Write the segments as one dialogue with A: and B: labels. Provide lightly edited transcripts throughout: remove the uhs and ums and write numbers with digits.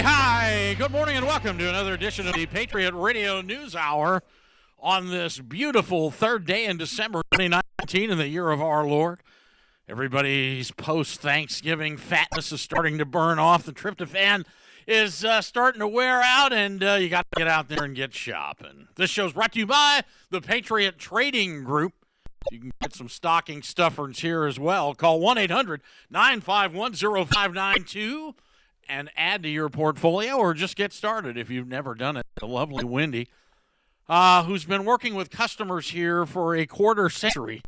A: Hi, good morning and welcome to another edition of the Patriot Radio News Hour on this beautiful third day in December 2019 in the year of our Lord. Everybody's post-Thanksgiving fatness is starting to burn off. The tryptophan is starting to wear out, and you got to get out there and get shopping. This show's brought to you by the Patriot Trading Group. You can get some stocking stuffers here as well. Call 1-800-951-0592 and add to your portfolio, or just get started if you've never done it. The lovely Wendy, who's been working with customers here for a quarter century,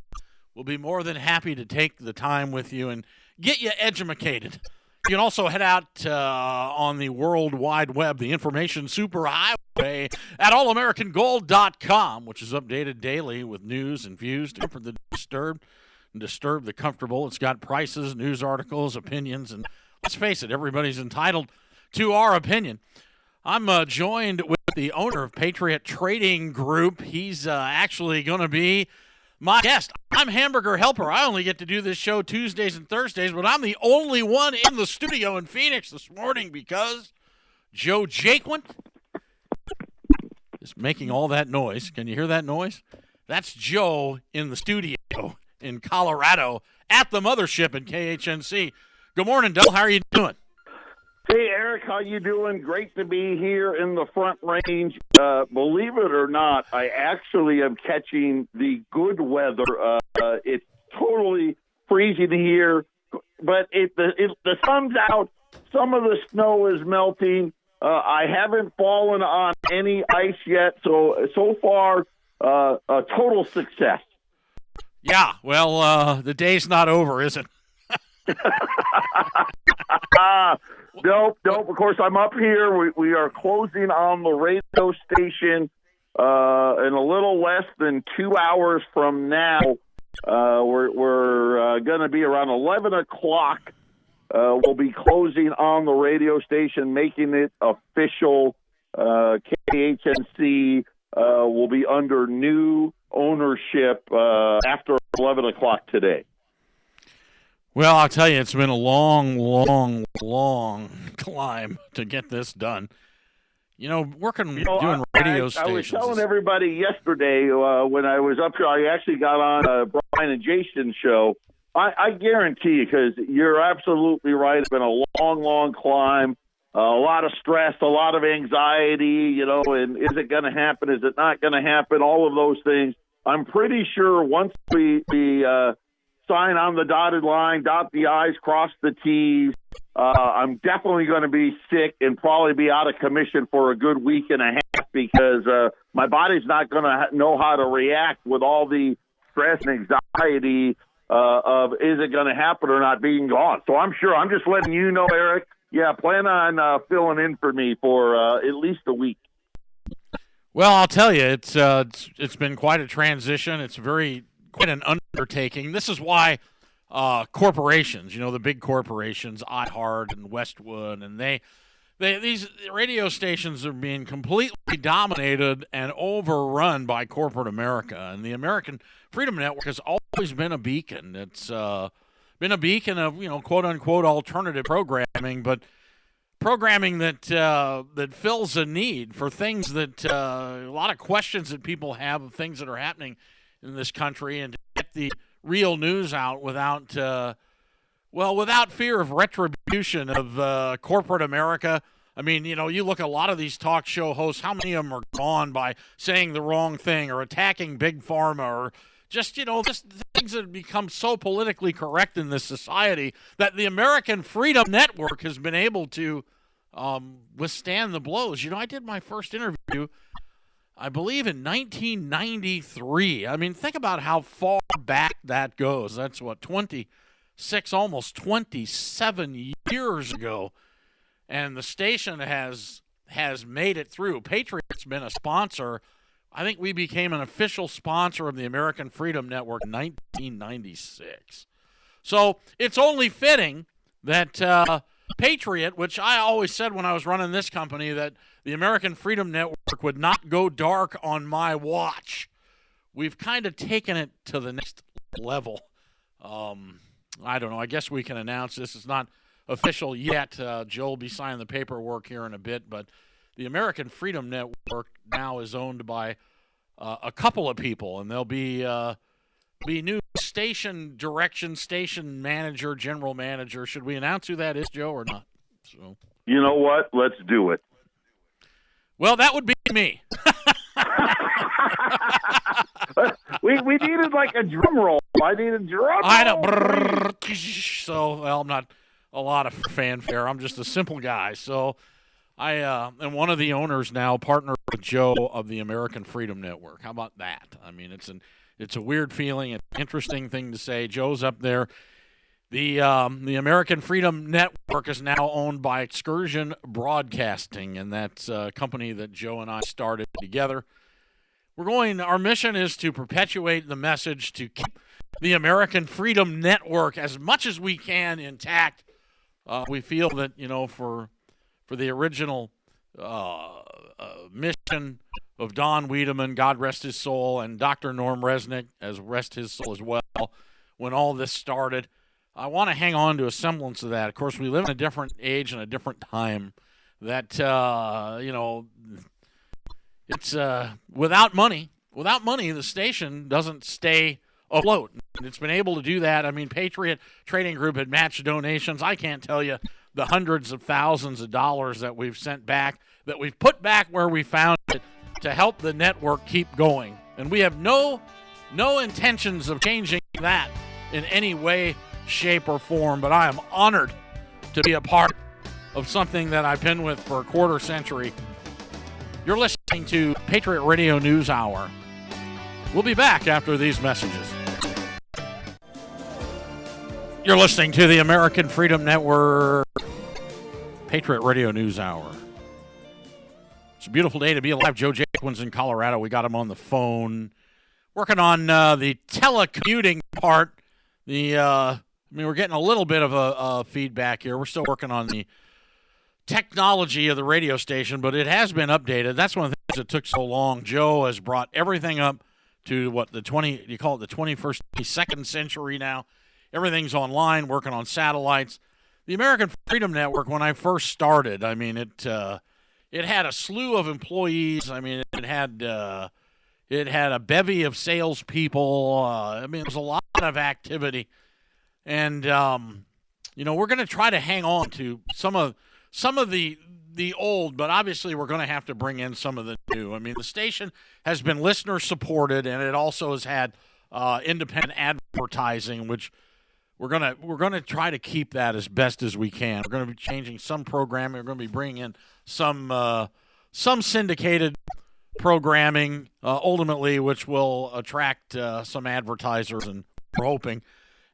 A: will be more than happy to take the time with you and get you edumacated. You can also head out on the World Wide Web, the information superhighway, at allamericangold.com, which is updated daily with news and views for the disturbed and disturb the comfortable. It's got prices, news articles, opinions, and let's face it, everybody's entitled to our opinion. I'm joined with the owner of Patriot Trading Group. He's actually going to be my guest. I'm Hamburger Helper. I only get to do this show Tuesdays and Thursdays, but I'm the only one in the studio in Phoenix this morning because Joe Jaquint is making all that noise. Can you hear that noise? That's Joe in the studio in Colorado at the mothership in KHNC. Good morning, Del. How are you doing?
B: Hey, Eric, how you doing? Great to be here in the Front Range. Believe it or not, I actually am catching the good weather. It's totally freezing here, but the sun's out. Some of the snow is melting. I haven't fallen on any ice yet, so far, a total success.
A: Yeah, well, the day's not over, is it?
B: Nope. Of course, I'm up here. We are closing on the radio station in a little less than 2 hours from now. We're going to be around 11 o'clock. We'll be closing on the radio station, making it official. KHNC will be under new ownership after 11 o'clock today.
A: Well, I'll tell you, it's been a long climb to get this done. You know, doing radio stations.
B: I was telling everybody yesterday when I was up here, I actually got on Brian and Jason's show. I guarantee you, because you're absolutely right, it's been a long climb, a lot of stress, a lot of anxiety, and is it going to happen? Is it not going to happen? All of those things. I'm pretty sure once we sign on the dotted line, dot the I's, cross the T's. I'm definitely going to be sick and probably be out of commission for a good week and a half because my body's not going to know how to react with all the stress and anxiety of is it going to happen or not being gone. So I'm sure. I'm just letting you know, Eric. Yeah, plan on filling in for me for at least a week.
A: Well, I'll tell you, it's been quite a transition. It's quite an undertaking. This is why corporations, the big corporations, iHeart and Westwood, and these radio stations are being completely dominated and overrun by corporate America. And the American Freedom Network has always been a beacon. It's been a beacon of, quote unquote alternative programming, but programming that fills a need for things that a lot of questions that people have of things that are happening in this country, and to get the real news out without fear of retribution of corporate America. I mean, you look at a lot of these talk show hosts, how many of them are gone by saying the wrong thing or attacking Big Pharma or just, just things that have become so politically correct in this society that the American Freedom Network has been able to withstand the blows. I did my first interview, I believe, in 1993. I mean, think about how far back that goes. That's 26, almost 27 years ago. And the station has made it through. Patriot's been a sponsor. I think we became an official sponsor of the American Freedom Network in 1996. So it's only fitting that Patriot, which I always said when I was running this company, that the American Freedom Network would not go dark on my watch. We've kind of taken it to the next level. I don't know. I guess we can announce this is not official yet. Joe will be signing the paperwork here in a bit, but the American Freedom Network now is owned by a couple of people, and there'll be new station direction, station manager, general manager. Should we announce who that is, Joe, or not? So,
B: you know what? Let's do it.
A: Well, that would be me.
B: we needed like a drum roll. I need a drum roll.
A: I know. So, well, I'm not a lot of fanfare. I'm just a simple guy. So I am one of the owners now, partner with Joe of the American Freedom Network. How about that? I mean, it's a weird feeling, an interesting thing to say. Joe's up there. The American Freedom Network is now owned by Excursion Broadcasting, and that's a company that Joe and I started together. Our mission is to perpetuate the message to keep the American Freedom Network as much as we can intact. We feel that, for the original mission of Don Wiedemann, God rest his soul, and Dr. Norm Resnick, as rest his soul as well, when all this started, I want to hang on to a semblance of that. Of course, we live in a different age and a different time that, it's without money, the station doesn't stay afloat. And it's been able to do that. I mean, Patriot Trading Group had matched donations. I can't tell you the hundreds of thousands of dollars that we've sent back, that we've put back where we found it to help the network keep going. And we have no intentions of changing that in any way, shape, or form. But I am honored to be a part of something that I've been with for a quarter century. You're listening to Patriot Radio News Hour. We'll be back after these messages. You're listening to the American Freedom Network, Patriot Radio News Hour. It's a beautiful day to be alive. Joe Jacobin's in Colorado. We got him on the phone, working on the telecommuting part. We're getting a little bit of a feedback here. We're still working on the technology of the radio station, but it has been updated. That's one of the things that took so long. Joe has brought everything up to you call it the 21st, 22nd century now. Everything's online, working on satellites. The American Freedom Network, when I first started, I mean, it had a slew of employees. I mean, it had a bevy of salespeople. It was a lot of activity. And, we're going to try to hang on to some of the old, but obviously we're going to have to bring in some of the new. I mean, the station has been listener supported, and it also has had independent advertising, which we're gonna try to keep that as best as we can. We're going to be changing some programming. We're going to be bringing in some syndicated programming, ultimately, which will attract some advertisers, and we're hoping.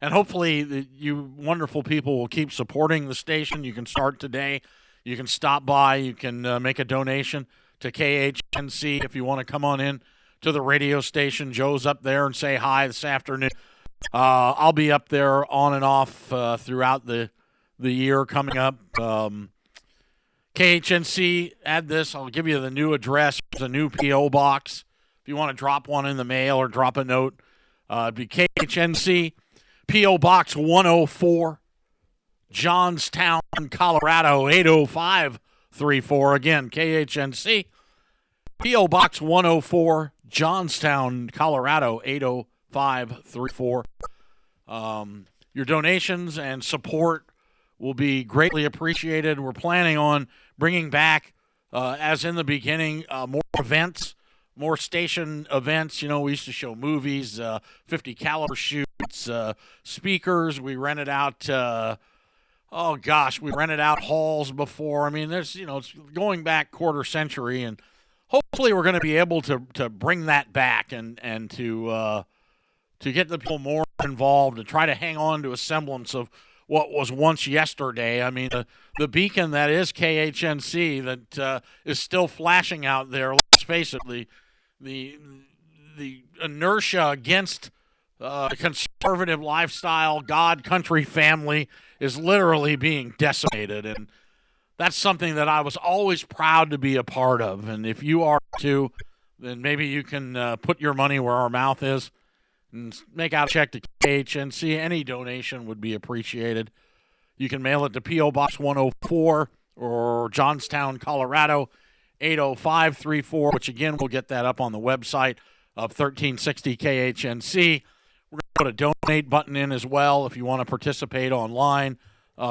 A: And hopefully you wonderful people will keep supporting the station. You can start today. You can stop by. You can make a donation to KHNC if you want to come on in to the radio station. Joe's up there and say hi this afternoon. I'll be up there on and off throughout the year coming up. KHNC, add this. I'll give you the new address. There's a new P.O. box. If you want to drop one in the mail or drop a note, it'd be KHNC, P.O. Box 104, Johnstown, Colorado, 80534. Again, KHNC, P.O. Box 104, Johnstown, Colorado, 80534. Your donations and support will be greatly appreciated. We're planning on bringing back, as in the beginning, more events, more station events. We used to show movies, 50 caliber shoots, speakers. We rented out, we rented out halls before. I mean, there's, it's going back quarter century, and hopefully we're going to be able to bring that back and to get the people more involved and try to hang on to a semblance of what was once yesterday. I mean, the beacon that is KHNC that is still flashing out there. Let's face it, the inertia against conservative lifestyle, God, country, family is literally being decimated, and that's something that I was always proud to be a part of. And if you are too, then maybe you can put your money where our mouth is and make out a check to KHNC. Any donation would be appreciated. You can mail it to P.O. Box 104 or Johnstown, Colorado, 80534, which, again, we'll get that up on the website of 1360 KHNC. We're going to put a donate button in as well if you want to participate online.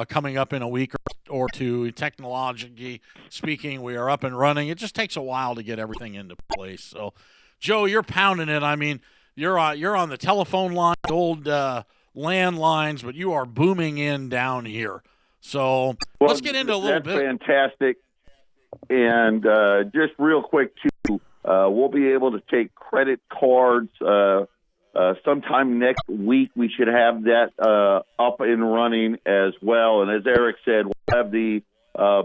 A: Coming up in a week or two, technologically speaking, we are up and running. It just takes a while to get everything into place. So, Joe, you're pounding it. I mean, you're on the telephone line, old landlines, but you are booming in down here. So let's get into a little bit.
B: That's fantastic. And just real quick, too, we'll be able to take credit cards sometime next week. We should have that up and running as well. And as Eric said, we'll have the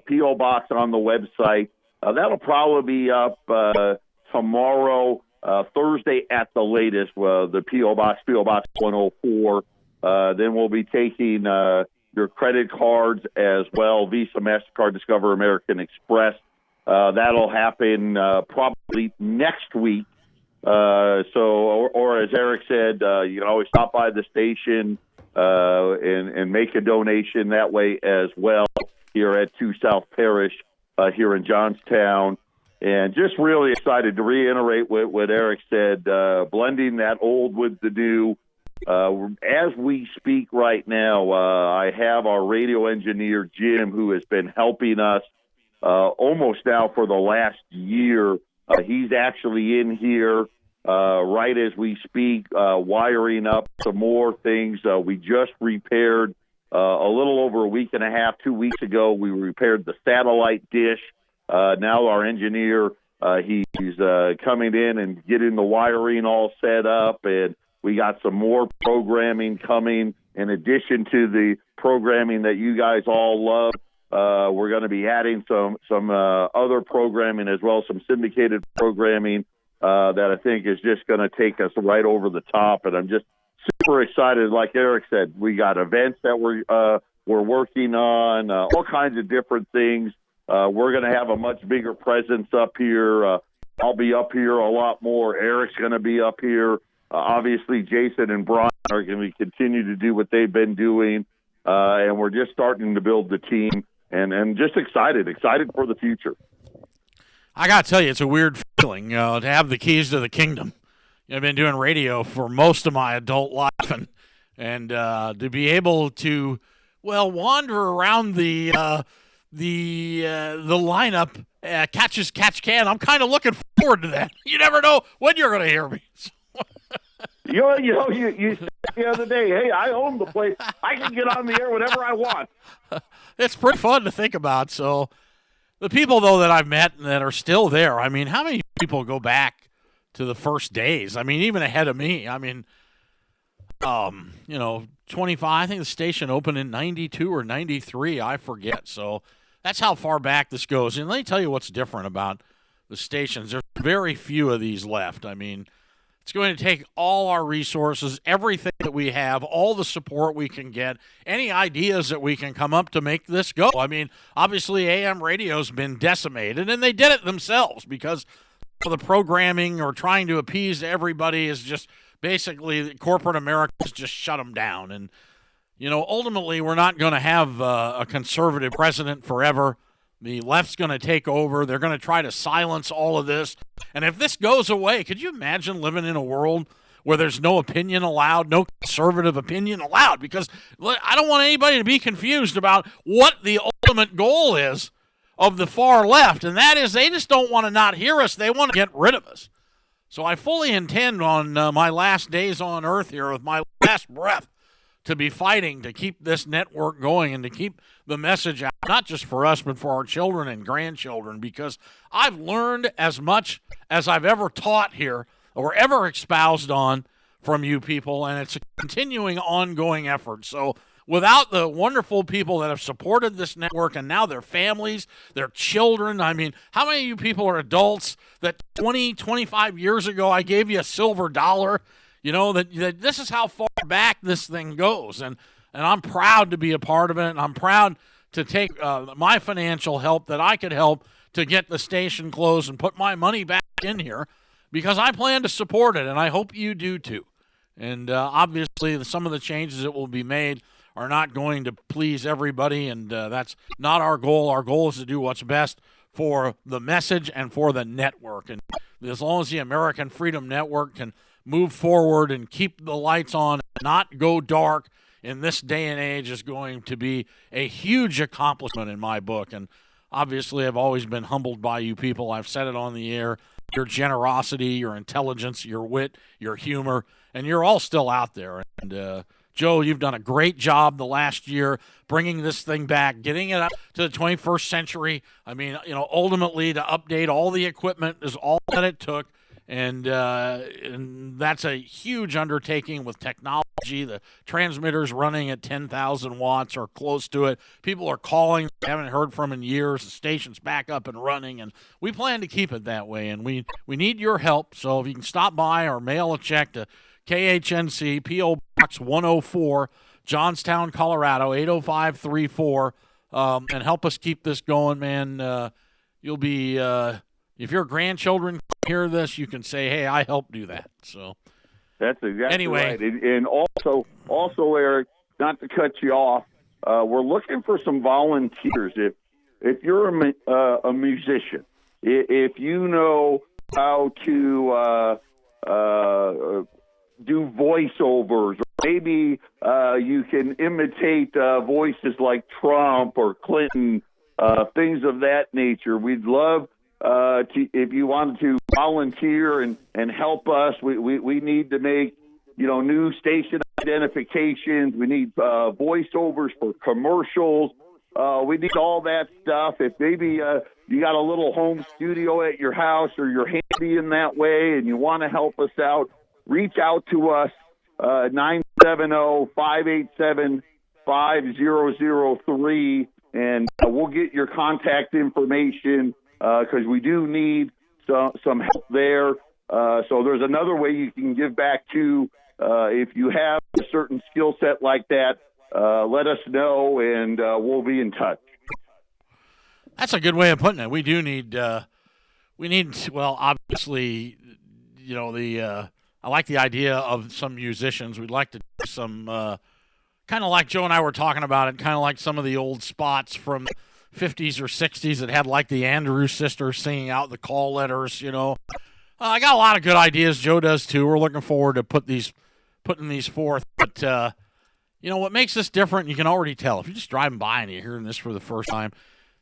B: P.O. Box on the website. That'll probably be up tomorrow, Thursday at the latest, the P.O. Box 104. Then we'll be taking your credit cards as well, Visa, MasterCard, Discover, American Express. That'll happen probably next week. Or as Eric said, you can always stop by the station and make a donation that way as well here at 2 South Parish here in Johnstown. And just really excited to reiterate what Eric said, blending that old with the new. As we speak right now, I have our radio engineer, Jim, who has been helping us almost now for the last year. He's actually in here right as we speak, wiring up some more things. We just repaired a little over a week and a half, 2 weeks ago. We repaired the satellite dish. Now our engineer, he's coming in and getting the wiring all set up, and we got some more programming coming in addition to the programming that you guys all love. We're going to be adding some other programming as well, some syndicated programming that I think is just going to take us right over the top. And I'm just super excited. Like Eric said, we got events that we're working on, all kinds of different things. We're going to have a much bigger presence up here. I'll be up here a lot more. Eric's going to be up here. Obviously, Jason and Brian are going to continue to do what they've been doing. And we're just starting to build the team and just excited for the future.
A: I got to tell you, it's a weird feeling to have the keys to the kingdom. I've been doing radio for most of my adult life, and to be able to, wander around the lineup, catch can. I'm kind of looking forward to that. You never know when you're going to hear me.
B: You said the other day, hey, I own the place. I can get on the air whenever I want.
A: It's pretty fun to think about. So the people, though, that I've met and that are still there, I mean, how many people go back to the first days? I mean, even ahead of me. I mean, 25, I think the station opened in 92 or 93. I forget. So that's how far back this goes. And let me tell you what's different about the stations. There's very few of these left. I mean, it's going to take all our resources, everything that we have, all the support we can get, any ideas that we can come up to make this go. I mean, obviously AM radio's been decimated, and they did it themselves because the programming or trying to appease everybody is just basically corporate America has just shut them down. And, ultimately we're not going to have a conservative president forever. The left's going to take over. They're going to try to silence all of this. And if this goes away, could you imagine living in a world where there's no opinion allowed, no conservative opinion allowed? Because I don't want anybody to be confused about what the ultimate goal is of the far left, and that is they just don't want to not hear us. They want to get rid of us. So I fully intend on my last days on earth here with my last breath to be fighting to keep this network going and to keep the message out, not just for us, but for our children and grandchildren, because I've learned as much as I've ever taught here or ever espoused on from you people, and it's a continuing, ongoing effort. So without the wonderful people that have supported this network and now their families, their children, I mean, how many of you people are adults that 20, 25 years ago I gave you a silver dollar? That this is how far back this thing goes. And I'm proud to be a part of it, and I'm proud to take my financial help that I could help to get the station closed and put my money back in here because I plan to support it, and I hope you do too. And obviously some of the changes that will be made are not going to please everybody, and that's not our goal. Our goal is to do what's best for the message and for the network. And as long as the American Freedom Network can move forward and keep the lights on and not go dark in this day and age is going to be a huge accomplishment in my book. And obviously, I've always been humbled by you people. I've said it on the air. Your generosity, your intelligence, your wit, your humor, and you're all still out there. And Joe, you've done a great job the last year bringing this thing back, getting it up to the 21st century. I mean, ultimately to update all the equipment is all that it took. And that's a huge undertaking with technology. The transmitter's running at 10,000 watts or close to it. People are calling, haven't heard from in years. The station's back up and running, and we plan to keep it that way. And we need your help. So if you can stop by or mail a check to KHNC, P.O. Box 104, Johnstown, Colorado, 80534, and help us keep this going, man. You'll be if your grandchildren hear this, you can say, hey, I helped do that. So
B: that's exactly
A: anyway.
B: Right. And also, Eric, not to cut you off, we're looking for some volunteers. If you're a musician, if you know how to do voiceovers, or maybe you can imitate voices like Trump or Clinton, things of that nature, we'd love if you wanted to volunteer and help us. We need to make new station identifications. We need voiceovers for commercials. We need all that stuff. If maybe you got a little home studio at your house, or you're handy in that way and you want to help us out, reach out to us, 970-587-5003, and we'll get your contact information, because we do need some help there. So there's another way you can give back to. If you have a certain skill set like that, let us know, and we'll be in touch.
A: That's a good way of putting it. We do need, well, obviously, I like the idea of some musicians. We'd like to do some, kind of like Joe and I were talking about it, kind of like some of the old spots from 50s or 60s that had like the Andrews sisters singing out the call letters, I got a lot of good ideas. Joe does too. We're looking forward to putting these forth. But, what makes this different, you can already tell. If you're just driving by and you're hearing this for the first time,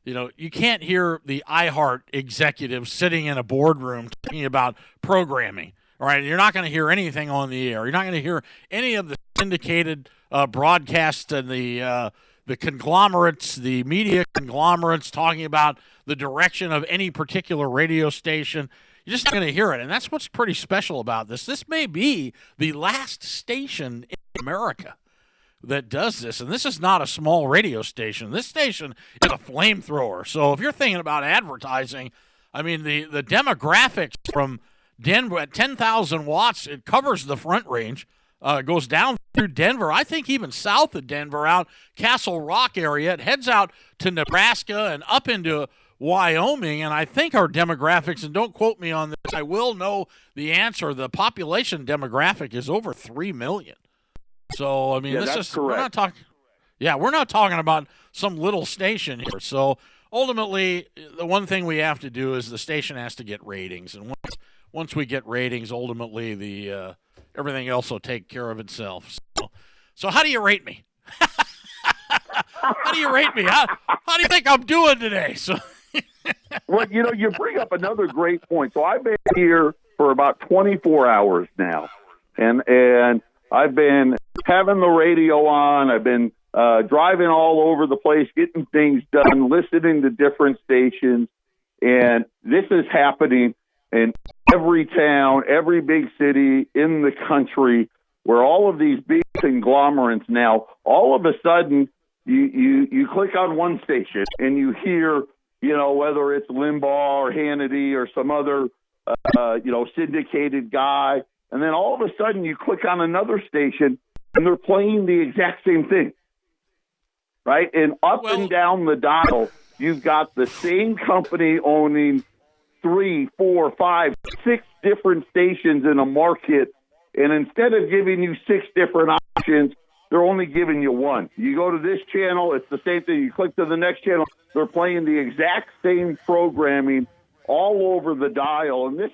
A: you can't hear the iHeart executives sitting in a boardroom talking about programming. All right, you're not going to hear anything on the air. You're not going to hear any of the syndicated broadcasts and the conglomerates, the media conglomerates talking about the direction of any particular radio station. You're just not going to hear it, and that's what's pretty special about this. This may be the last station in America that does this, and this is not a small radio station. This station is a flamethrower. So if you're thinking about advertising, I mean, the demographics from Denver at 10,000 watts, it covers the Front Range. Goes down through Denver, I think even south of Denver, out Castle Rock area. It heads out to Nebraska and up into Wyoming. And I think our demographics, and don't quote me on this, I will know the answer. The population demographic is over 3 million. So, I mean,
B: yeah,
A: this
B: is
A: we're not talking about some little station here. So ultimately, the one thing we have to do is the station has to get ratings. And once we get ratings, ultimately the everything else will take care of itself. So how do you rate me? How do you rate me? How do you think I'm doing today? So,
B: well, you bring up another great point. So I've been here for about 24 hours now, and I've been having the radio on. I've been driving all over the place, getting things done, listening to different stations, and this is happening in every town, every big city in the country, where all of these big conglomerates now, all of a sudden, you click on one station and you hear, whether it's Limbaugh or Hannity or some other, syndicated guy, and then all of a sudden you click on another station and they're playing the exact same thing, right? And and down the dial, you've got the same company owning 3, 4, 5, 6 different stations in a market, and instead of giving you 6 different options, they're only giving you one. You go to this channel, it's the same thing. You click to the next channel, they're playing the exact same programming all over the dial. And this,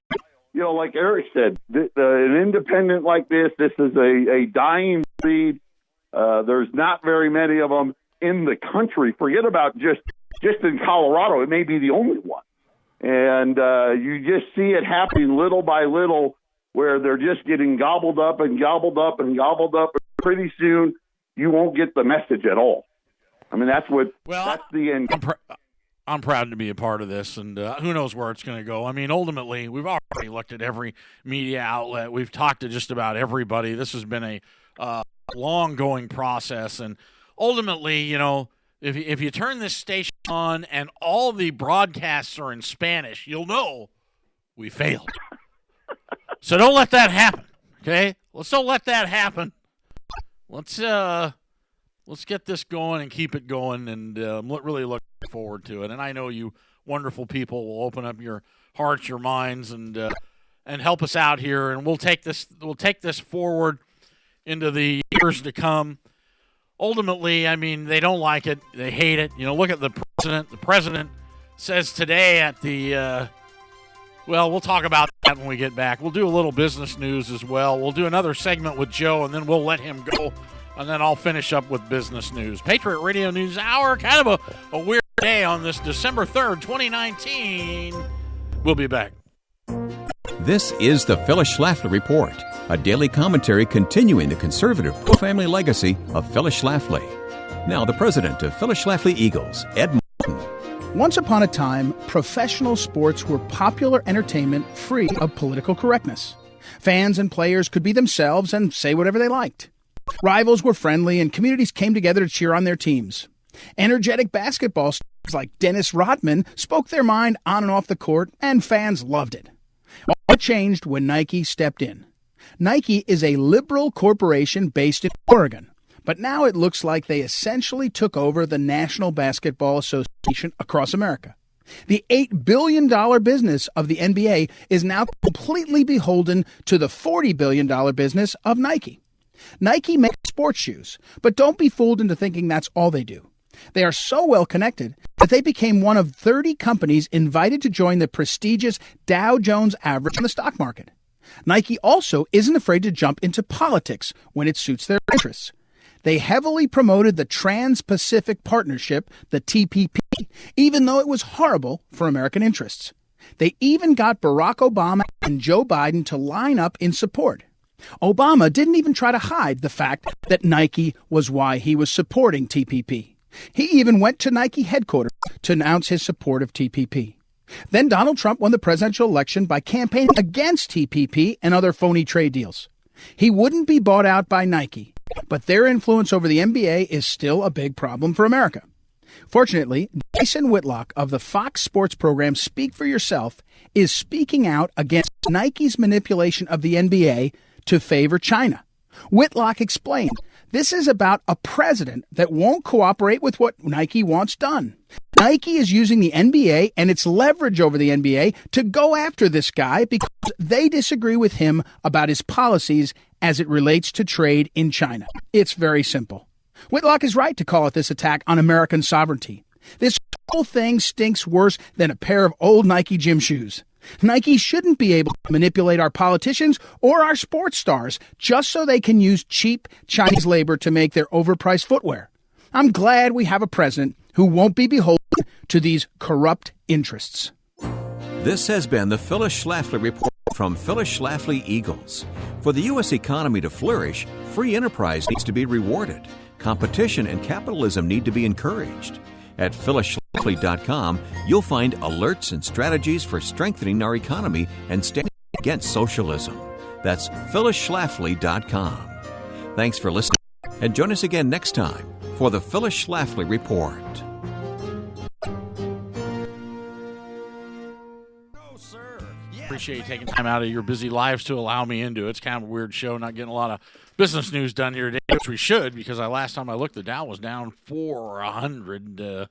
B: like Eric said, an independent like this is a dying breed. There's not very many of them in the country. Forget about just in Colorado. It may be the only one. And you just see it happening little by little, where they're just getting gobbled up and gobbled up and gobbled up. And pretty soon, you won't get the message at all. I mean, that's the end.
A: I'm proud to be a part of this, and who knows where it's going to go. I mean, ultimately, we've already looked at every media outlet. We've talked to just about everybody. This has been a long-going process, and ultimately, if you turn this station on and all the broadcasts are in Spanish, you'll know we failed. So don't let that happen, okay? Let's don't let that happen. Let's get this going and keep it going, and really looking forward to it. And I know you wonderful people will open up your hearts, your minds, and help us out here. And we'll take this forward into the years to come. Ultimately, I mean, they don't like it. They hate it. Look at the president. The president says today at the we'll talk about that when we get back. We'll do a little business news as well. We'll do another segment with Joe, and then we'll let him go, and then I'll finish up with business news. Patriot Radio News Hour, kind of a weird day on this December 3rd, 2019. We'll be back.
C: This is the Phyllis Schlafly Report, a daily commentary continuing the conservative pro-family legacy of Phyllis Schlafly. Now, the president of Phyllis Schlafly Eagles, Ed Martin.
D: Once upon a time, professional sports were popular entertainment free of political correctness. Fans and players could be themselves and say whatever they liked. Rivals were friendly and communities came together to cheer on their teams. Energetic basketball stars like Dennis Rodman spoke their mind on and off the court, and fans loved it. All changed when Nike stepped in. Nike is a liberal corporation based in Oregon, but now it looks like they essentially took over the National Basketball Association across America. The $8 billion business of the NBA is now completely beholden to the $40 billion business of Nike. Nike makes sports shoes, but don't be fooled into thinking that's all they do. They are so well connected that they became one of 30 companies invited to join the prestigious Dow Jones average on the stock market. Nike also isn't afraid to jump into politics when it suits their interests. They heavily promoted the Trans-Pacific Partnership, the TPP, even though it was horrible for American interests. They even got Barack Obama and Joe Biden to line up in support. Obama didn't even try to hide the fact that Nike was why he was supporting TPP. He even went to Nike headquarters to announce his support of TPP. Then Donald Trump won the presidential election by campaigning against TPP and other phony trade deals. He wouldn't be bought out by Nike, but their influence over the NBA is still a big problem for America. Fortunately, Jason Whitlock of the Fox Sports program Speak for Yourself is speaking out against Nike's manipulation of the NBA to favor China. Whitlock explained, this is about a president that won't cooperate with what Nike wants done. Nike is using the NBA and its leverage over the NBA to go after this guy because they disagree with him about his policies as it relates to trade in China. It's very simple. Whitlock is right to call it this attack on American sovereignty. This whole thing stinks worse than a pair of old Nike gym shoes. Nike shouldn't be able to manipulate our politicians or our sports stars just so they can use cheap Chinese labor to make their overpriced footwear. I'm glad we have a president who won't be beholden to these corrupt interests.
C: This has been the Phyllis Schlafly Report from Phyllis Schlafly Eagles. For the U.S. economy to flourish, free enterprise needs to be rewarded. Competition and capitalism need to be encouraged. At phyllisschlafly.com, you'll find alerts and strategies for strengthening our economy and standing against socialism. That's phyllisschlafly.com. Thanks for listening, and join us again next time for the Phyllis Schlafly Report.
A: Appreciate you taking time out of your busy lives to allow me into it. It's kind of a weird show, not getting a lot of business news done here today, which we should, because last time I looked, the Dow was down 400.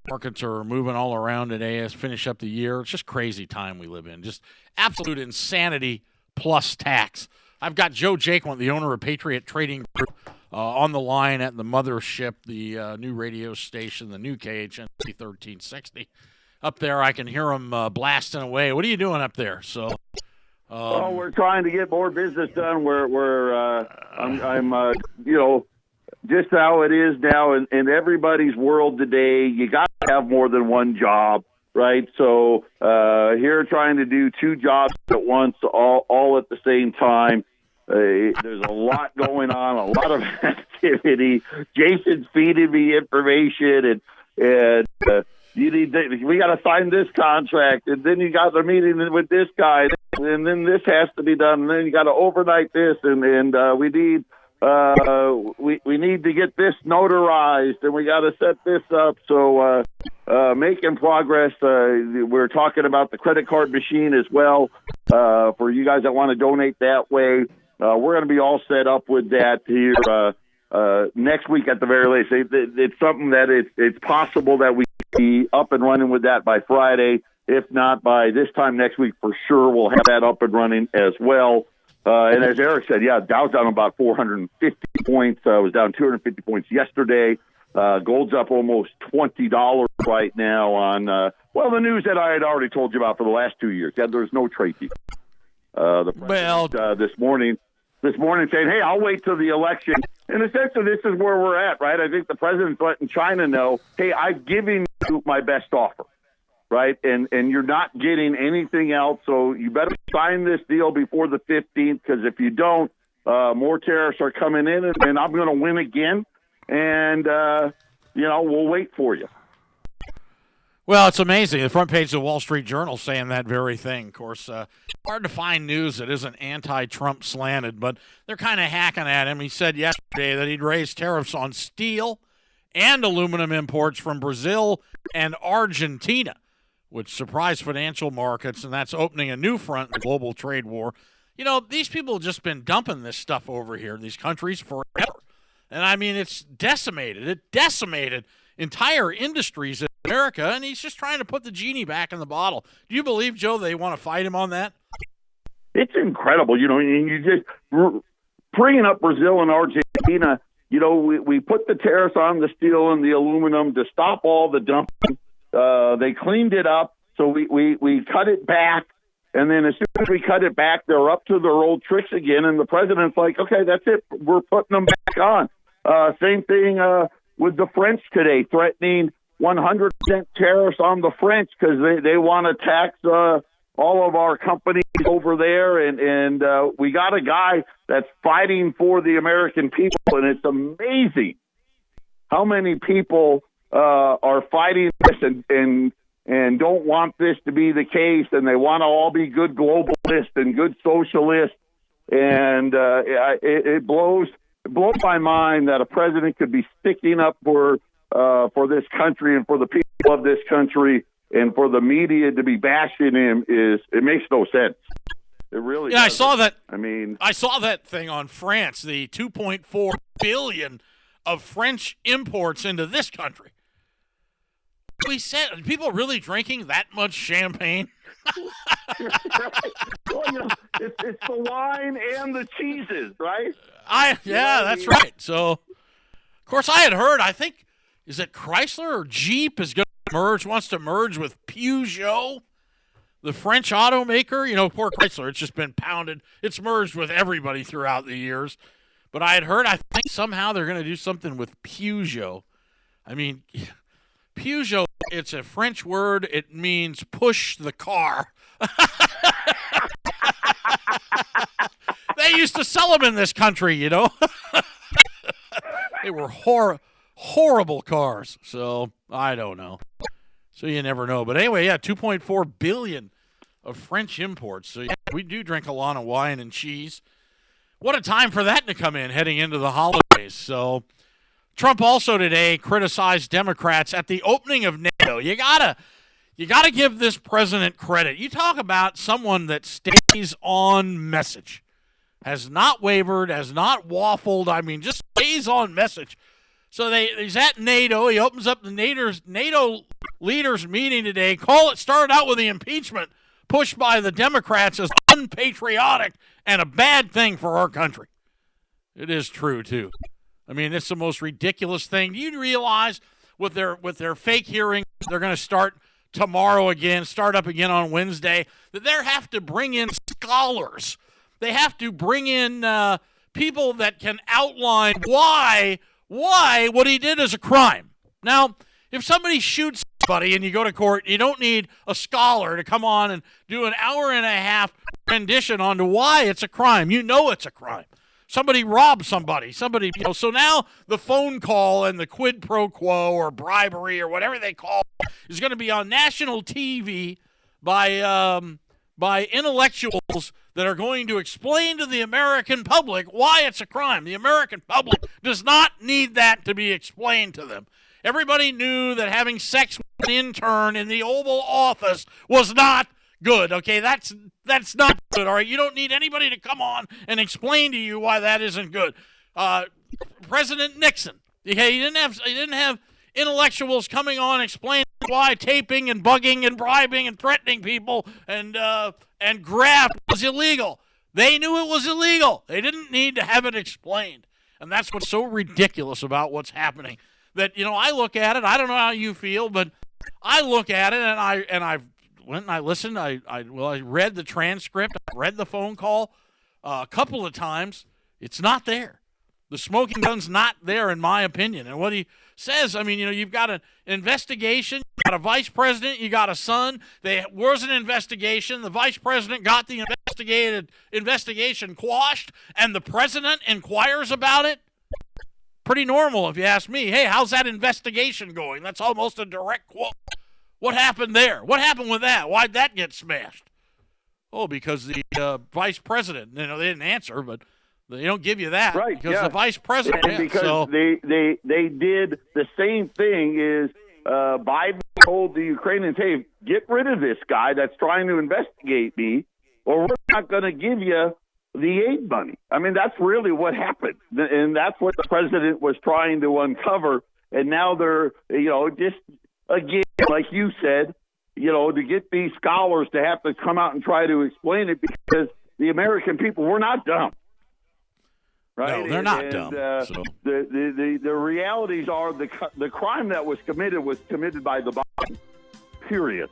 A: Markets are moving all around today as finish up the year. It's just crazy time we live in. Just absolute insanity plus tax. I've got Joe Jaquint, the owner of Patriot Trading Group, on the line at the mothership, the new radio station, the new KHNC 1360. Up there, I can hear them blasting away. What are you doing up there? So,
B: we're trying to get more business done. I'm just how it is now in everybody's world today. You got to have more than one job, right? So here, trying to do two jobs at once, all at the same time. There's a lot going on, a lot of activity. Jason's feeding me information, and we got to sign this contract, and then you got the meeting with this guy, and then this has to be done, and then you got to overnight this, and we need to get this notarized, and we got to set this up. So making progress. We're talking about the credit card machine as well for you guys that want to donate that way. We're going to be all set up with that here next week at the very least. It's something that it's possible that we be up and running with that by Friday. If not, by this time next week, for sure, we'll have that up and running as well. And as Eric said, Dow's down about 450 points. Was down 250 points yesterday. Gold's up almost $20 right now on, the news that I had already told you about for the last 2 years. There's no trade deal. The president this morning saying, hey, I'll wait till the election. In a sense, this is where we're at, right? I think the president's letting China know, hey, I've given you my best offer, right? And you're not getting anything else, so you better sign this deal before the 15th, because if you don't, more tariffs are coming in, and I'm going to win again, and, we'll wait for you.
A: Well, it's amazing. The front page of the Wall Street Journal saying that very thing. Of course, hard to find news that isn't anti-Trump slanted, but they're kind of hacking at him. He said yesterday that he'd raise tariffs on steel and aluminum imports from Brazil and Argentina, which surprised financial markets, and that's opening a new front in the global trade war. These people have just been dumping this stuff over here, these countries, forever. And, I mean, it's decimated. It decimated entire industries in America, and he's just trying to put the genie back in the bottle. Do you believe, Joe, they want to fight him on that?
B: It's incredible. You just bringing up Brazil and Argentina, we put the tariffs on the steel and the aluminum to stop all the dumping. They cleaned it up, so we cut it back, and then as soon as we cut it back, they're up to their old tricks again, and the president's like, okay, that's it. We're putting them back on. Same thing with the French today, threatening 100% tariffs on the French because they want to tax all of our companies over there. And we got a guy that's fighting for the American people, and it's amazing how many people are fighting this and don't want this to be the case, and they want to all be good globalists and good socialists. And it blows my mind that a president could be sticking up for this country and for the people of this country, and for the media to be bashing him it makes no sense. It really doesn't.
A: I saw that.
B: I
A: saw that thing on France, the 2.4 billion of French imports into this country. We said, are people really drinking that much champagne?
B: Well, it's the wine and the cheeses, right?
A: That's right. So, of course, I had heard, I think, is it Chrysler or Jeep is going to wants to merge with Peugeot, the French automaker. Poor Chrysler, it's just been pounded. It's merged with everybody throughout the years. But I had heard, I think somehow they're going to do something with Peugeot. I mean, Peugeot, it's a French word. It means push the car. They used to sell them in this country, They were horrible cars. So, I don't know. So, you never know. But anyway, 2.4 billion of French imports. So, we do drink a lot of wine and cheese. What a time for that to come in heading into the holidays. So, Trump also today criticized Democrats at the opening of NATO. You gotta give this president credit. You talk about someone that stays on message, has not wavered, has not waffled. I mean, just stays on message. So he's at NATO. He opens up the NATO leaders meeting today. Started out with the impeachment, pushed by the Democrats as unpatriotic and a bad thing for our country. It is true, too. I mean, it's the most ridiculous thing. Do you realize with their fake hearings, they're going to start tomorrow again, start up again on Wednesday, that they have to bring in scholars. They have to bring in people that can outline why what he did is a crime. Now, if somebody shoots somebody and you go to court, you don't need a scholar to come on and do an hour and a half rendition on to why it's a crime. You know it's a crime. Somebody robbed somebody. So now the phone call and the quid pro quo or bribery or whatever they call it is going to be on national TV by intellectuals that are going to explain to the American public why it's a crime. The American public does not need that to be explained to them. Everybody knew that having sex with an intern in the Oval Office was not good. Okay, that's not good. All right, you don't need anybody to come on and explain to you why that isn't good. President Nixon, okay, he didn't have intellectuals coming on explaining why taping and bugging and bribing and threatening people and graft was illegal. They knew it was illegal. They didn't need to have it explained, and that's what's so ridiculous about what's happening. That I look at it. I don't know how you feel, but I look at it and I've went and I listened. I read the transcript. I read the phone call a couple of times. It's not there. The smoking gun's not there, in my opinion. And what he says, I mean, you've got an investigation. You got a vice president. You got a son. There was an investigation. The vice president got the investigation quashed, and the president inquires about it. Pretty normal, if you ask me. Hey, how's that investigation going? That's almost a direct quote. What happened there? What happened with that? Why'd that get smashed? Oh, because the vice president, they didn't answer, but they don't give you that.
B: Right,
A: because the vice president.
B: And because they did the same thing is Biden told the Ukrainians, hey, get rid of this guy that's trying to investigate me, or we're not going to give you the aid money. I mean, that's really what happened. And that's what the president was trying to uncover. And now they're, just, again, like you said, to get these scholars to have to come out and try to explain it, because the American people, we're not dumb. Right?
A: No, they're not dumb. So.
B: The realities are the crime that was committed by the Biden, period,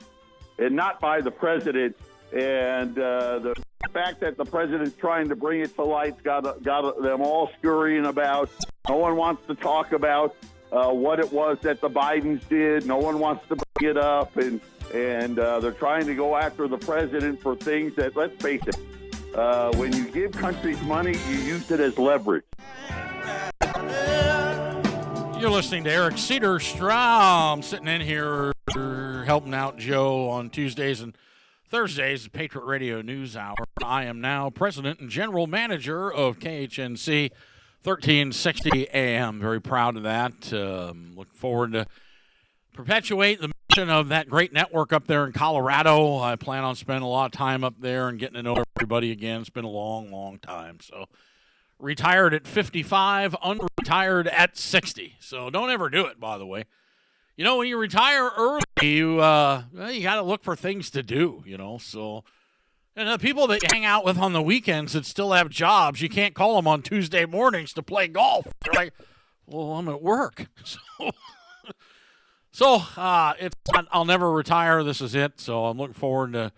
B: and not by the president. And the fact that the president's trying to bring it to light got them all scurrying about. No one wants to talk about what it was that the Bidens did. No one wants to bring it up, and they're trying to go after the president for things that, let's face it, when you give countries money, you use it as leverage.
A: You're listening to Eric Cederstrom, sitting in here helping out Joe on Tuesdays and Thursdays, the Patriot Radio News Hour. I am now president and general manager of KHNC 1360 AM. Very proud of that. Looking forward to perpetuate the mission of that great network up there in Colorado. I plan on spending a lot of time up there and getting to know everybody again. It's been a long, long time. So retired at 55, unretired at 60. So don't ever do it, by the way. When you retire early, you got to look for things to do, So, and the people that you hang out with on the weekends that still have jobs, you can't call them on Tuesday mornings to play golf. They're like, well, I'm at work. So I'll never retire. This is it. So I'm looking forward to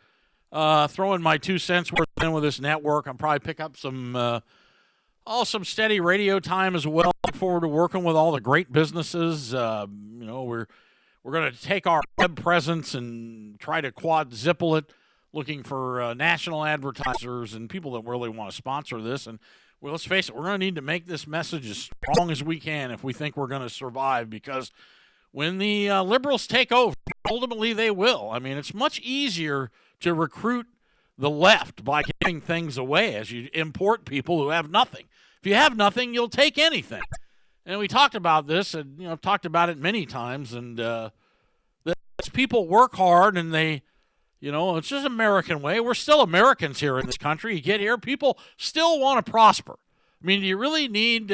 A: throwing my 2 cents worth in with this network. I'll probably pick up some steady radio time as well. Look forward to working with all the great businesses. We're going to take our web presence and try to quadruple it, looking for national advertisers and people that really want to sponsor this. And let's face it, we're going to need to make this message as strong as we can if we think we're going to survive, because when the liberals take over, ultimately they will. I mean, it's much easier to recruit the left by giving things away as you import people who have nothing. If you have nothing, you'll take anything. And we talked about this, and I've talked about it many times. And people work hard, and they, it's just American way. We're still Americans here in this country. You get here, people still want to prosper. I mean, do you really need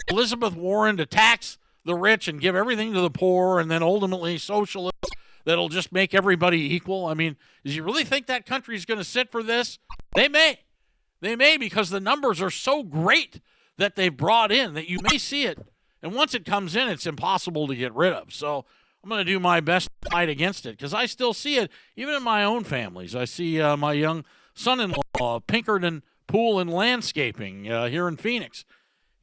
A: Elizabeth Warren to tax the rich and give everything to the poor, and then ultimately socialists that'll just make everybody equal? I mean, does you really think that country is going to sit for this? They may. They may, because the numbers are so great that they've brought in that you may see it. And once it comes in, it's impossible to get rid of. So I'm going to do my best to fight against it, because I still see it even in my own families. I see my young son-in-law, Pinkerton Pool and Landscaping here in Phoenix.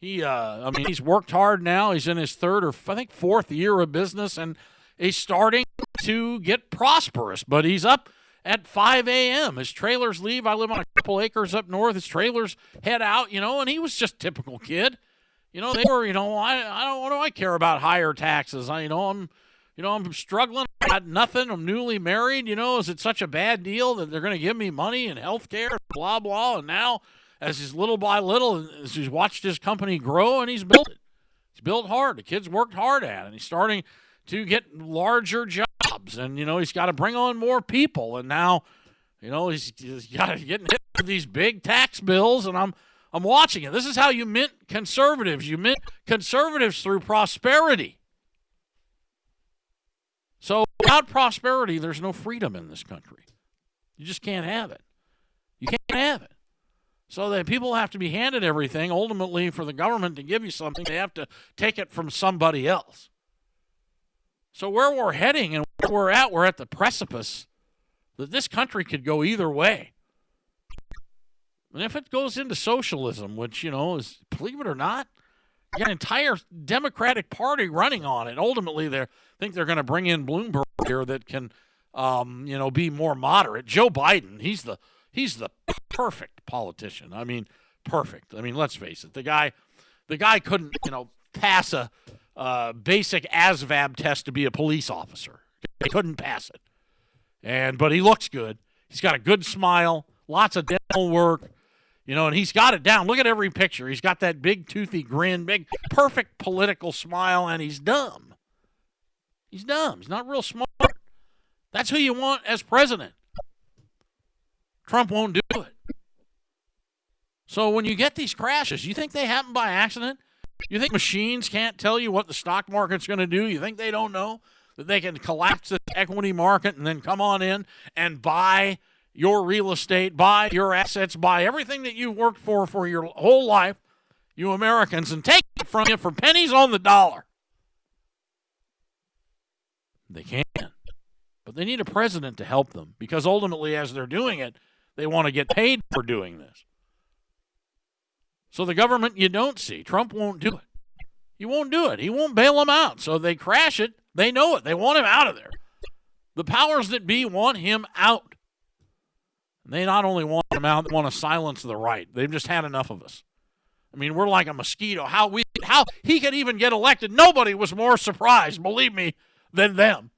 A: He's worked hard now. He's in his third or I think fourth year of business, and he's starting to get prosperous. But he's up at 5 a.m. His trailers leave. I live on a couple acres up north. His trailers head out, and he was just a typical kid. They were, what do I care about higher taxes? I'm struggling. I got nothing. I'm newly married. Is it such a bad deal that they're going to give me money and health care, blah, blah. And now, as he's little by little, as he's watched his company grow, and he's built it. He's built hard. The kid's worked hard at it. And he's starting to get larger jobs. And, he's got to bring on more people. And now, he's got to get hit with these big tax bills. And I'm watching it. This is how you mint conservatives. You mint conservatives through prosperity. So without prosperity, there's no freedom in this country. You just can't have it. You can't have it. So that people have to be handed everything. Ultimately, for the government to give you something, they have to take it from somebody else. So where we're heading and where we're at the precipice that this country could go either way. And if it goes into socialism, which, is, believe it or not, you got an entire Democratic Party running on it. Ultimately, they think they're going to bring in Bloomberg here that can, be more moderate. Joe Biden, he's the perfect politician. I mean, perfect. I mean, let's face it. The guy couldn't, pass a basic ASVAB test to be a police officer. He couldn't pass it. But he looks good. He's got a good smile, lots of dental work. And he's got it down. Look at every picture. He's got that big toothy grin, big, perfect political smile, and he's dumb. He's dumb. He's not real smart. That's who you want as president. Trump won't do it. So when you get these crashes, you think they happen by accident? You think machines can't tell you what the stock market's going to do? You think they don't know that they can collapse the equity market and then come on in and buy your real estate, buy your assets, buy everything that you've worked for your whole life, you Americans, and take it from you for pennies on the dollar? They can. But they need a president to help them, because ultimately, as they're doing it, they want to get paid for doing this. So the government you don't see. Trump won't do it. He won't do it. He won't bail them out. So they crash it. They know it. They want him out of there. The powers that be want him out. They not only want him out, they want to silence the right. They've just had enough of us. I mean, we're like a mosquito. How he could even get elected, nobody was more surprised, believe me, than them.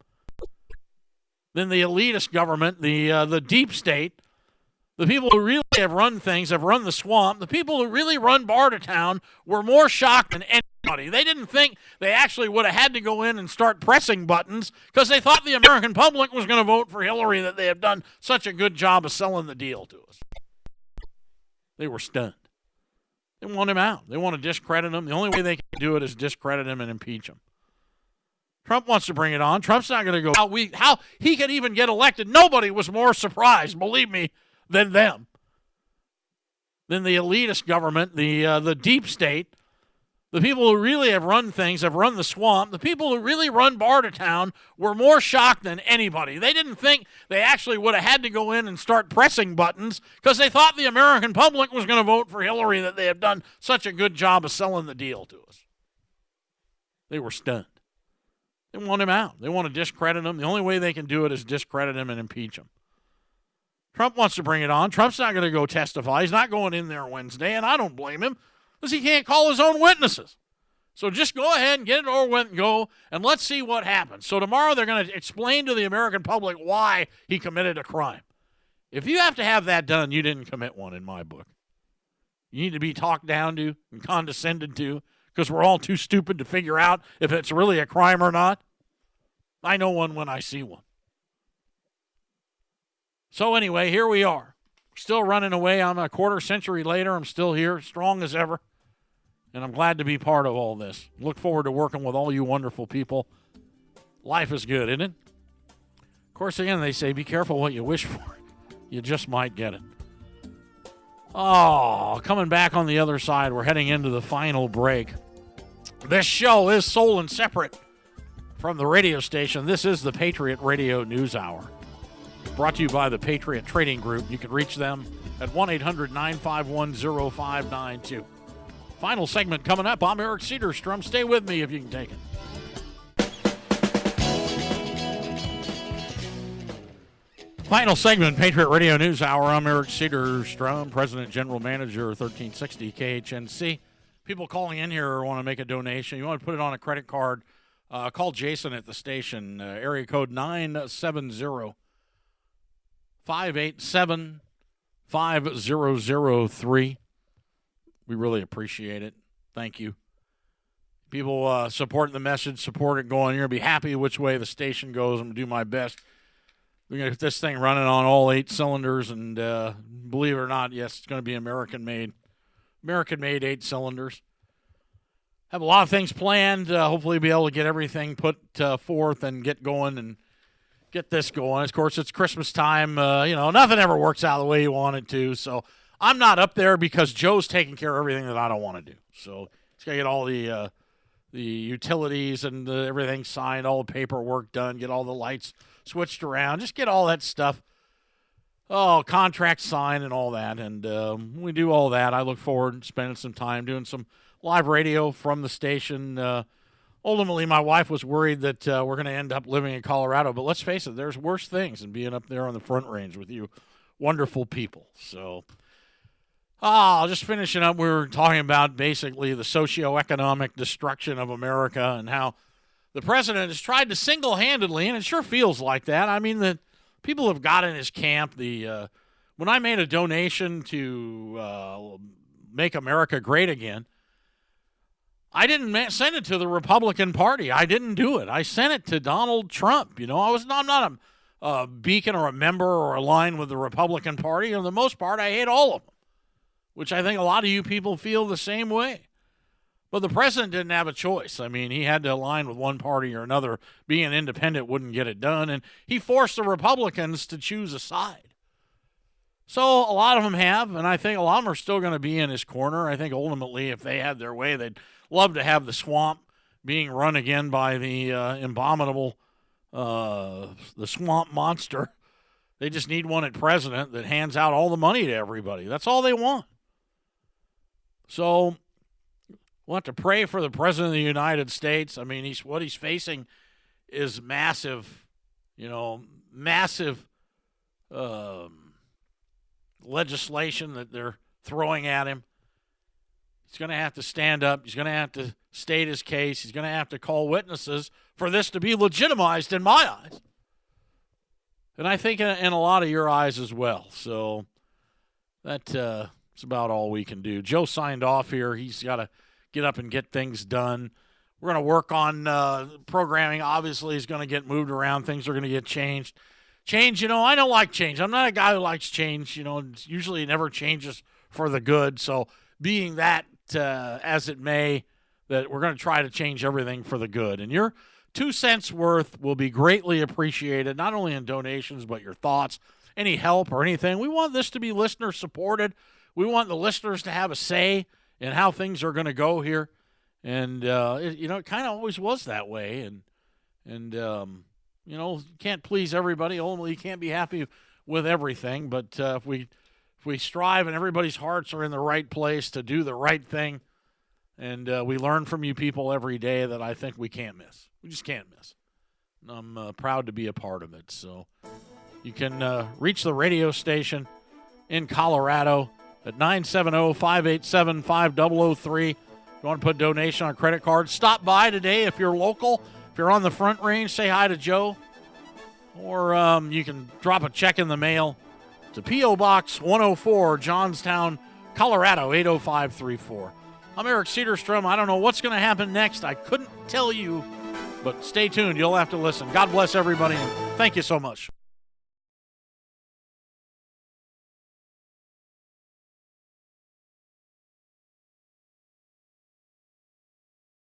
A: Than the elitist government, the deep state, the people who really have run things, have run the swamp, the people who really run Bartertown were more shocked than anybody. They didn't think they actually would have had to go in and start pressing buttons because they thought the American public was going to vote for Hillary, that they have done such a good job of selling the deal to us. They were stunned. They want him out. They want to discredit him. The only way they can do it is discredit him and impeach him. Trump wants to bring it on. Trump's not going to go. How he could even get elected, nobody was more surprised, believe me, than them. Than the elitist government, the deep state, the people who really have run things, have run the swamp, the people who really run Bartertown were more shocked than anybody. They didn't think they actually would have had to go in and start pressing buttons because they thought the American public was going to vote for Hillary, that they have done such a good job of selling the deal to us. They were stunned. They want him out. They want to discredit him. The only way they can do it is discredit him and impeach him. Trump wants to bring it on. Trump's not going to go testify. He's not going in there Wednesday, and I don't blame him because he can't call his own witnesses. So just go ahead and get it over with and go, and let's see what happens. So tomorrow they're going to explain to the American public why he committed a crime. If you have to have that done, you didn't commit one in my book. You need to be talked down to and condescended to because we're all too stupid to figure out if it's really a crime or not. I know one when I see one. So anyway, here we are. Still running away. I'm a quarter century later. I'm still here, strong as ever. And I'm glad to be part of all this. Look forward to working with all you wonderful people. Life is good, isn't it? course, again, they say be careful what you wish for. You just might get it. Oh, coming back on the other side, we're heading into the final break. This show is sole and separate from the radio station. This is the Patriot Radio News Hour. Brought to you by the Patriot Trading Group. You can reach them at 1-800-951-0592. Final segment coming up. I'm Eric Cedarstrom. Stay with me if you can take it. Final segment, Patriot Radio News Hour. I'm Eric Cedarstrom, President General Manager, 1360 KHNC. People calling in here want to make a donation. You want to put it on a credit card, call Jason at the station, area code 970-587-5003. We really appreciate it. Thank you. People supporting the message, support it going. You're going to be happy which way the station goes. I'm going to do my best. We're going to get this thing running on all 8 cylinders, and believe it or not, yes, it's going to be American-made. American-made 8 cylinders. Have a lot of things planned. Hopefully be able to get everything put forth and get going and get this going. Of course, it's Christmas time. Nothing ever works out the way you want it to, so I'm not up there because Joe's taking care of everything that I don't want to do. So he's got to get all the utilities and everything signed, all the paperwork done, get all the lights switched around, just get all that stuff, contracts signed and all that. And when we do all that, I look forward to spending some time doing some live radio from the station. Ultimately, my wife was worried that we're going to end up living in Colorado, but let's face it, there's worse things than being up there on the Front Range with you wonderful people. So just finishing up, we were talking about basically the socioeconomic destruction of America and how the president has tried to single-handedly, and it sure feels like that. I mean, the people have got in his camp. When I made a donation to make America great again, I didn't send it to the Republican Party. I didn't do it. I sent it to Donald Trump. I'm not a beacon or a member or a line with the Republican Party. For the most part, I hate all of them, which I think a lot of you people feel the same way. But the president didn't have a choice. I mean, he had to align with one party or another. Being independent wouldn't get it done, and he forced the Republicans to choose a side. So a lot of them have, and I think a lot of them are still going to be in his corner. I think ultimately, if they had their way, they'd love to have the swamp being run again by the abominable, the swamp monster. They just need one at president that hands out all the money to everybody. That's all they want. So we'll have to pray for the president of the United States. I mean, what he's facing is massive, legislation that they're throwing at him. He's going to have to stand up. He's going to have to state his case. He's going to have to call witnesses for this to be legitimized in my eyes. And I think in a lot of your eyes as well. So that's about all we can do. Joe signed off here. He's got to get up and get things done. We're going to work on programming. Obviously, is going to get moved around. Things are going to get changed. Change, I don't like change. I'm not a guy who likes change. Usually it never changes for the good. So being that as it may, that we're going to try to change everything for the good. And your 2 cents worth will be greatly appreciated, not only in donations, but your thoughts, any help or anything. We want this to be listener supported. We want the listeners to have a say in how things are going to go here. And, it kind of always was that way. And you can't please everybody. Ultimately, you can't be happy with everything. But if we strive and everybody's hearts are in the right place to do the right thing, and we learn from you people every day, that I think we can't miss. We just can't miss. And I'm proud to be a part of it. So you can reach the radio station in Colorado at 970-587-5003. If you want to put a donation on a credit card, stop by today if you're local. If you're on the Front Range, say hi to Joe. Or you can drop a check in the mail to P.O. Box 104, Johnstown, Colorado, 80534. I'm Eric Cedarstrom. I don't know what's going to happen next. I couldn't tell you, but stay tuned. You'll have to listen. God bless everybody, and thank you so much.